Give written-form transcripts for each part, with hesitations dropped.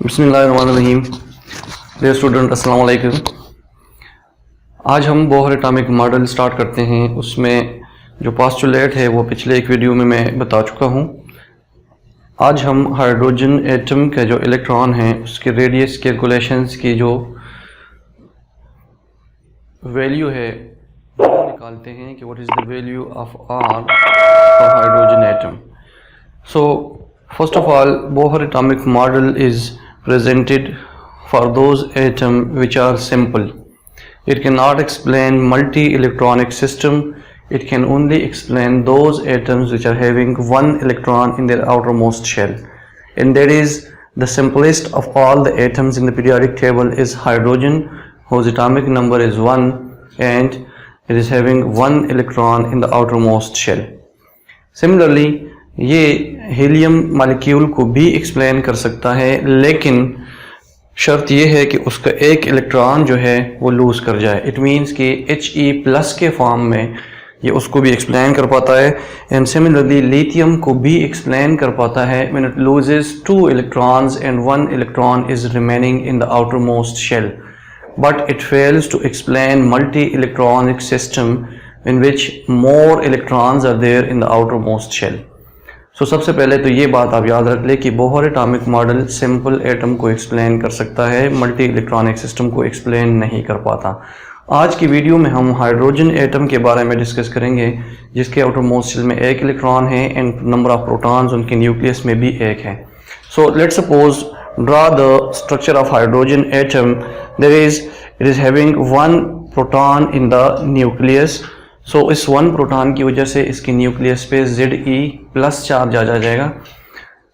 बिस्मिल्लाहिर्रहमानिर्रहीम। Dear student, अस्सलाम वालेकुम। आज हम बोहर एटॉमिक मॉडल स्टार्ट करते हैं। उसमें जो पोस्टुलेट है वो पिछले एक वीडियो में मैं बता चुका हूँ। आज हम हाइड्रोजन एटम का जो इलेक्ट्रॉन है उसके रेडियस कैलकुलेशंस की जो वैल्यू है वो निकालते हैं कि what is the value of r for hydrogen atom. So first of all, Bohr atomic model is presented for those atoms which are simple. It cannot explain multi-electronic system. It can only explain those atoms which are having one electron in their outermost shell, and that is the simplest of all the atoms in the periodic table is hydrogen, whose atomic number is 1 and it is having one electron in the outermost shell. Similarly, ये helium molecule को भी explain कर सकता है, लेकिन शर्त ये है कि उसका एक इलेक्ट्रॉन जो है वो लूज़ कर जाए। इट मीन्स कि He+ के फॉर्म में ये उसको भी एक्सप्लेन कर पाता है। एंड सिमिलरली लिथियम को भी एक्सप्लेन कर पाता है when it loses 2 electrons and 1 electron is remaining in the outermost shell, but it fails to explain multi-electronic system in which more electrons are there in the outermost shell. सो सबसे पहले तो ये बात आप याद रख ले कि Bohr atomic model simple atom को एक्सप्लेन कर सकता है, मल्टी इलेक्ट्रॉनिक सिस्टम को एक्सप्लेन नहीं कर पाता। आज की वीडियो में हम हाइड्रोजन एटम के बारे में डिस्कस करेंगे, जिसके आउटरमोस्ट शेल में एक इलेक्ट्रॉन है एंड नंबर ऑफ प्रोटॉन्स उनके न्यूक्लियस में भी एक है। So let's suppose draw the structure of hydrogen atom. There is it is having 1 proton in the nucleus. So इस 1 प्रोटॉन की वजह से इसकी न्यूक्लियस पे Ze+ चार्ज आ जाएगा।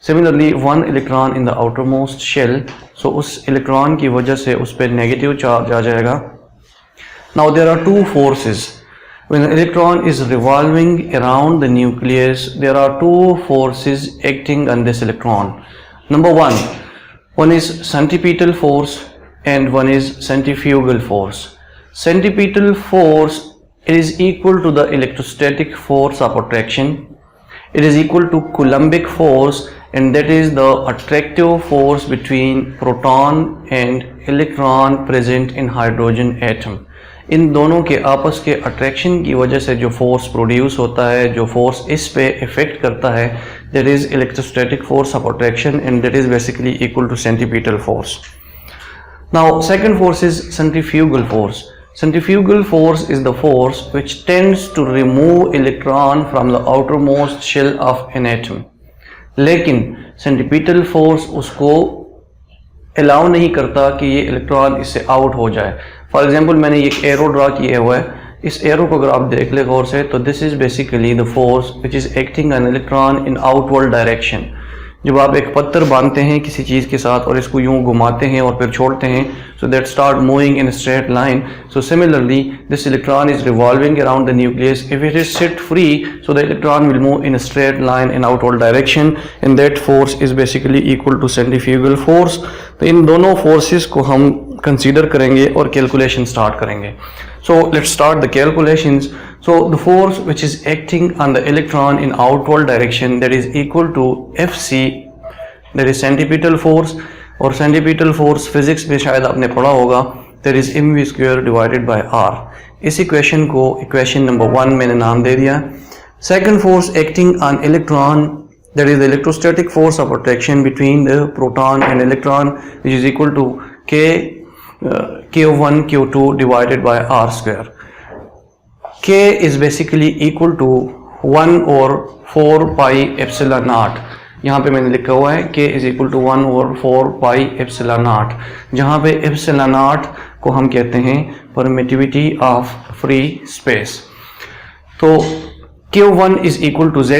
Similarly 1 electron in the outermost shell, so उस इलेक्ट्रॉन की वजह से उस पर नेगेटिव चार्ज आ जाएगा। Now there are 2 forces when an electron is revolving around the nucleus. There are 2 forces acting on this electron. Number one is centripetal force and one is centrifugal force. Centripetal force, it is equal to the electrostatic force of attraction. It is equal to Coulombic force, and that is the attractive force between proton and electron present in hydrogen atom. इन दोनों के आपस के attraction की वजह से जो force produce होता है, जो फोर्स इस पे इफेक्ट करता है, that is electrostatic force of attraction, and that is basically equal to centripetal force. Now second force is centrifugal force. Centrifugal force is the force which tends to remove electron from the outermost shell of an atom. लेकिन centripetal force उसको allow नहीं करता कि ये electron इससे out हो जाए। For example मैंने ये एरो ड्रा किया हुआ है। इस एरो को अगर आप देख ले गौर से तो this is basically the force which is acting on electron in outward direction. जब आप एक पत्थर बांधते हैं किसी चीज़ के साथ और इसको यूं घुमाते हैं और फिर छोड़ते हैं, so that start moving in straight line. So similarly this electron is revolving around the nucleus. If it is set free, so the electron will move in straight line in outward direction, and that force is basically equal to centrifugal force. तो इन दोनों forces को हम consider करेंगे और calculation start करेंगे। So let's start the calculations. So the force which is acting on the electron in outward direction, that is equal to Fc, that is centripetal force, और centripetal force physics में शायद आपने पढ़ा होगा, that is mv² divided by r। इस equation को equation number 1 मैंने नाम दे दिया। Second force acting on electron, that is the electrostatic force of attraction between the proton and electron, which is equal to Q1 Q2 divided by r square. K is basically equal to 1 or 4 pi epsilon naught। यहाँ पे मैंने लिखा हुआ है K is equal to 1 or 4 pi epsilon naught, जहाँ पे epsilon naught को हम कहते हैं permittivity of free space। तो Q1 is equal to Ze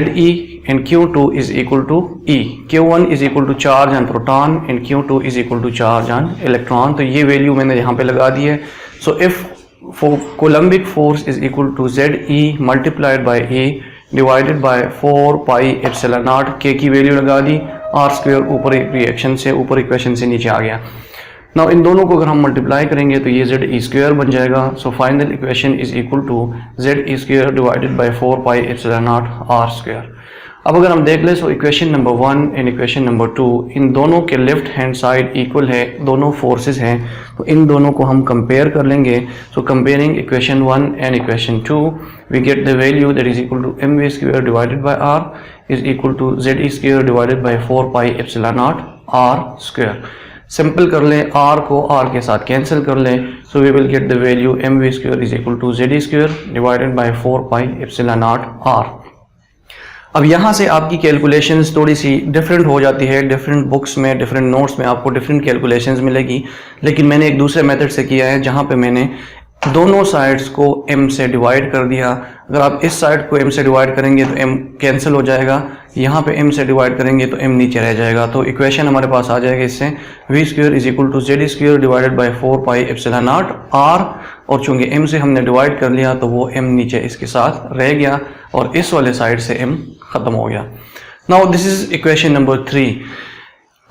and Q2 is equal to E. Q1 is equal to charge on proton and Q2 is equal to charge on electron। तो ये value मैंने यहाँ पे लगा दी है। So if Coulombic force is equal to Ze multiplied by E divided by 4 pi epsilon naught, K की value लगा दी, R square ऊपर रिएक्शन से ऊपर इक्वेशन से नीचे आ गया। नाउ इन दोनों को अगर हम मल्टीप्लाई करेंगे तो ये जेड ई स्क्वायर बन जाएगा. So final equation is equal to z e square divided by 4 pi epsilon naught r square. अब अगर हम देख लें so equation number 1 and equation number 2 इन दोनों के लेफ्ट हैंड साइड इक्वल है, दोनों फोर्सेस हैं, तो इन दोनों को हम कंपेयर कर लेंगे. So comparing equation 1 and equation 2 we get the value that is equal to m v square divided by r is equal to z e square divided by 4 pi epsilon naught r square. Simple कर लें, are को are के साथ cancel कर लें. So we will get the value m v square is equal to z e square divided by 4 pi epsilon naught r. अब यहाँ से आपकी कैलकुलेशंस थोड़ी सी डिफरेंट हो जाती है. डिफरेंट बुक्स में, डिफरेंट नोट्स में आपको डिफरेंट कैलकुलेशंस मिलेगी, लेकिन मैंने एक दूसरे मेथड से किया है जहाँ पे मैंने दोनों साइड्स को m से डिवाइड कर दिया. अगर आप इस साइड को m से डिवाइड करेंगे तो m कैंसिल हो जाएगा, यहाँ पे m से डिवाइड करेंगे तो m नीचे रह जाएगा. तो इक्वेशन हमारे पास आ जाएगा इससे v square is equal to z square divided by 4 pi epsilon naught r, और चूंकि m से हमने डिवाइड कर लिया तो वो m नीचे इसके साथ रह गया और इस वाले साइड से m खत्म हो गया. Now this is equation number 3.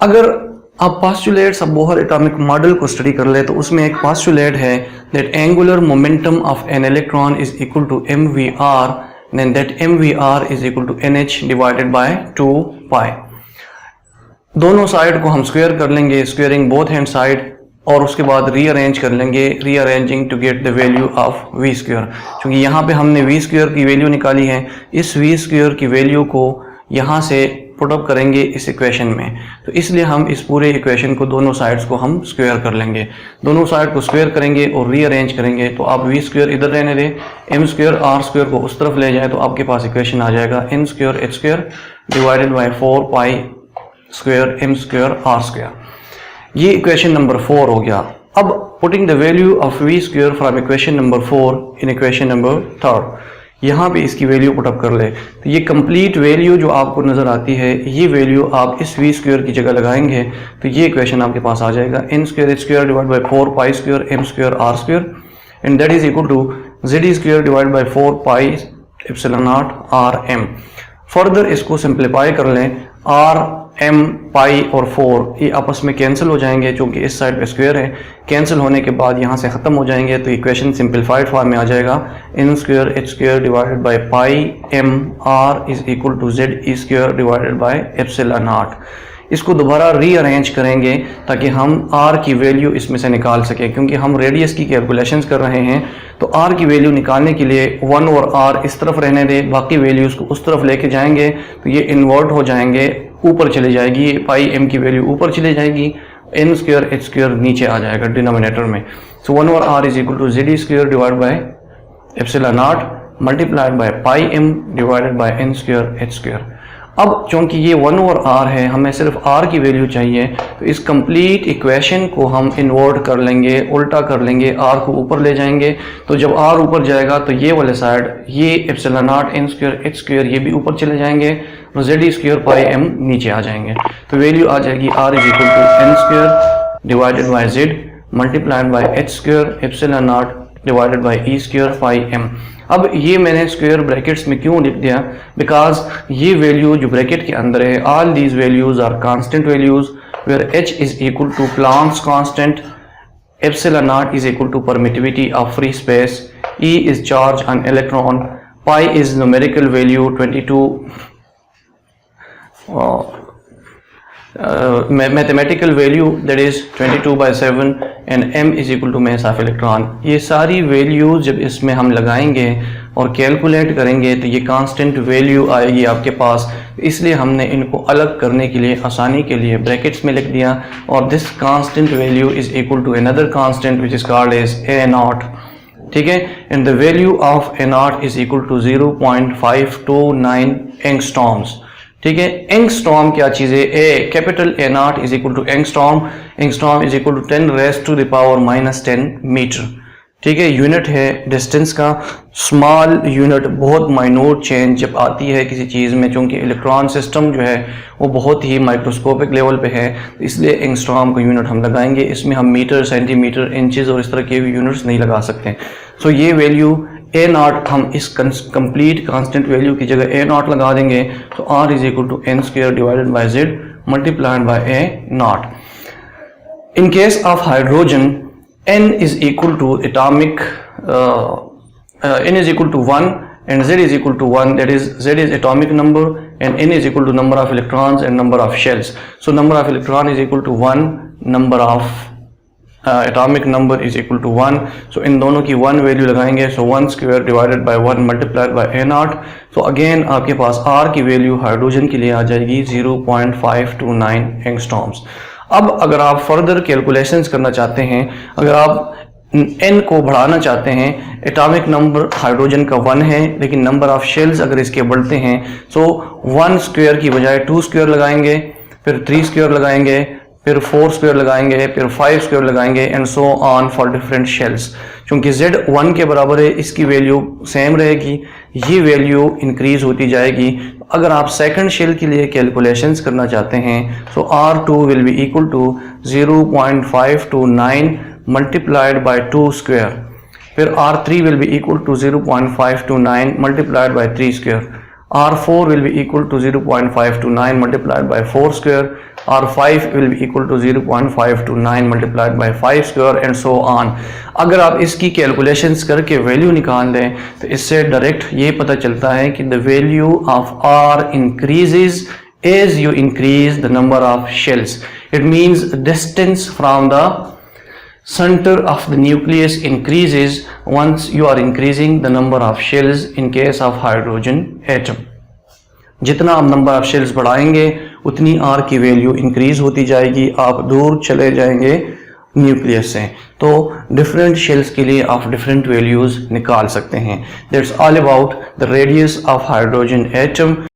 अगर आप postulates of Bohr atomic model को स्टडी कर ले तो उसमें एक पास्टुलेट है that angular momentum of an electron is equal to m v r, then that m v r is equal to n h divided by 2 pi. दोनों side को हम स्क्वायर कर लेंगे, स्क्वेयरिंग बोथ हैंड साइड, और उसके बाद rearrange कर लेंगे, rearranging to get the value of v square. क्योंकि यहाँ पे हमने वी स्क्वायर की वैल्यू निकाली है, इस वी स्क्वायर की वैल्यू को यहाँ से पुट अप करेंगे इस इक्वेशन में, तो इसलिए हम इस पूरे इक्वेशन को दोनों साइड्स को हम स्क्वायर कर लेंगे. दोनों साइड को स्क्वायर करेंगे और रीअरेंज करेंगे तो आप वी स्क्वायर इधर रहने दें, एम स्क्वायर आर स्क्वायर को उस तरफ ले जाएं तो आपके पास इक्वेशन आ जाएगा n square h square divided by 4 pi square m square r square. ये इक्वेशन नंबर 4 हो गया. अब putting the value of v square from equation number 4 in equation number 3, यहाँ पे इसकी वैल्यू पुटअप कर ले तो ये कंप्लीट वैल्यू जो आपको नज़र आती है, ये वैल्यू आप इस वी स्क्वायर की जगह लगाएंगे तो ये इक्वेशन आपके पास आ जाएगा n square h square divide by 4 pi square m square r square, and that is equal to z square divide by 4 pi epsilon naught r m. Further इसको सिंप्लीफाई कर लें, आर एम पाई और 4 ये आपस में कैंसिल हो जाएंगे क्योंकि इस साइड पे स्क्वायर है. कैंसिल होने के बाद यहाँ से ख़त्म हो जाएंगे तो इक्वेशन सिंप्लीफाइड फॉर्म में आ जाएगा n square h square divided by pi m r is equal to z e square divided by epsilon naught. इसको दोबारा रीअरेंज करेंगे ताकि हम r की वैल्यू इसमें से निकाल सकें, क्योंकि हम रेडियस की कैलकुलेशंस कर रहे हैं तो r की वैल्यू निकालने के लिए 1 और r इस तरफ रहने दें, बाकी वैल्यूज़ को उस तरफ लेके जाएंगे तो ये इन्वर्ट हो जाएंगे, ऊपर चले जाएगी, पाई m की वैल्यू ऊपर चली जाएगी, एन स्क्वायर एच स्क्वायर नीचे आ जाएगा डिनोमिनेटर में. सो 1 और r is equal to z square divide by epsilon naught multiplied by pi m divided by n square h square. अब चूंकि ये 1 और r है, हमें सिर्फ r की वैल्यू चाहिए तो इस कंप्लीट इक्वेशन को हम इन्वर्ट कर लेंगे, उल्टा कर लेंगे, r को ऊपर ले जाएंगे. तो जब r ऊपर जाएगा तो ये वाले साइड ये epsilon not an square h square ये भी ऊपर चले जाएंगे और जेड स्क्वायर पाई m नीचे आ जाएंगे. तो वैल्यू आ जाएगी r is equal to n square divided by z multiplied by h square epsilon naught divided by e square pi m. अब ये मैंने स्क्वायर ब्रैकेट्स में क्यों लिख दिया, बिकॉज ये वैल्यू जो ब्रैकेट के अंदर है, all these values are constant values where h is equal to Planck's constant, epsilon naught is equal to permittivity of free space, E is charge on electron, pi is numerical value 22 mathematical value that is 22/7 and m is equal to mass of electron. ये सारी values जब इसमें हम लगाएंगे और calculate करेंगे तो ये कांस्टेंट वैल्यू आएगी आपके पास. इसलिए हमने इनको अलग करने के लिए आसानी के लिए ब्रैकेट्स में लिख दिया, और this constant value is equal to another constant which is called as A0. ठीक है, and the value of A0 is equal to 0.529 angstroms. ठीक है, एंगस्ट्रॉम क्या चीज़ है, a capital A0 is equal to angstrom, angstrom is equal to 10 raise to the power -10 metre. ठीक है, unit है डिस्टेंस का, स्मॉल यूनिट, बहुत माइन्यूट चेंज जब आती है किसी चीज़ में, चूँकि इलेक्ट्रॉन सिस्टम जो है वो बहुत ही माइक्रोस्कोपिक लेवल पे है, इसलिए एंगस्ट्रॉम का यूनिट हम लगाएंगे. इसमें हम मीटर, सेंटीमीटर, इंचेस और इस तरह के यूनिट्स नहीं लगा सकते. सो ये वैल्यू A0 हम इस कंप्लीट कांस्टेंट वैल्यू की जगह A0 लगा देंगे तो R is equal to n square divided by z multiplied by A0. In case of hydrogen, n is equal to atomic n is equal to 1 and z is equal to 1, that is z is atomic number and n is equal to number of electrons and number of shells. So number of electron is equal to 1, number of atomic number is equal to 1. So इन दोनों की 1 value लगाएंगे, so 1 square divided by 1 multiplied by a0. So again आपके पास r की value hydrogen के लिए आ जाएगी 0.529 angstroms. अब अगर आप फर्दर कैलकुलेशंस करना चाहते हैं, अगर आप n को बढ़ाना चाहते हैं, एटॉमिक नंबर हाइड्रोजन का 1 है लेकिन नंबर ऑफ शेल्स अगर इसके बढ़ते हैं, सो 1 स्क्वायर की बजाय 2 स्क्वायर लगाएंगे, फिर 3 स्क्वायर लगाएंगे, फिर 4 स्क्वायर लगाएंगे, फिर 5 स्क्वायर लगाएंगे and so on for different shells. क्योंकि z 1 के बराबर है, इसकी वैल्यू सेम रहेगी, ये वैल्यू इंक्रीज होती जाएगी. अगर आप सेकंड शेल के लिए कैलकुलेशंस करना चाहते हैं, so r2 will be equal to 0.529 multiplied by 2 square. फिर r3 will be equal to 0.529 multiplied by 3 square. r4 will be equal to 0.529 multiplied by 4 square. r5 will be equal to 0.529 multiplied by 5 square and so on. अगर आप इसकी calculations करके value निकाल दें तो इससे direct ये पता चलता है कि the value of r increases as you increase the number of shells. It means distance from the center of the nucleus increases once you are increasing the number of shells in case of hydrogen atom. जितना आप number of shells बढ़ाएंगे उतनी r की value increase होती जाएगी, आप दूर चले जाएंगे न्यूक्लियस से. तो डिफरेंट शेल्स के लिए आप डिफरेंट वैल्यूज निकाल सकते हैं. That's all about the radius of hydrogen atom.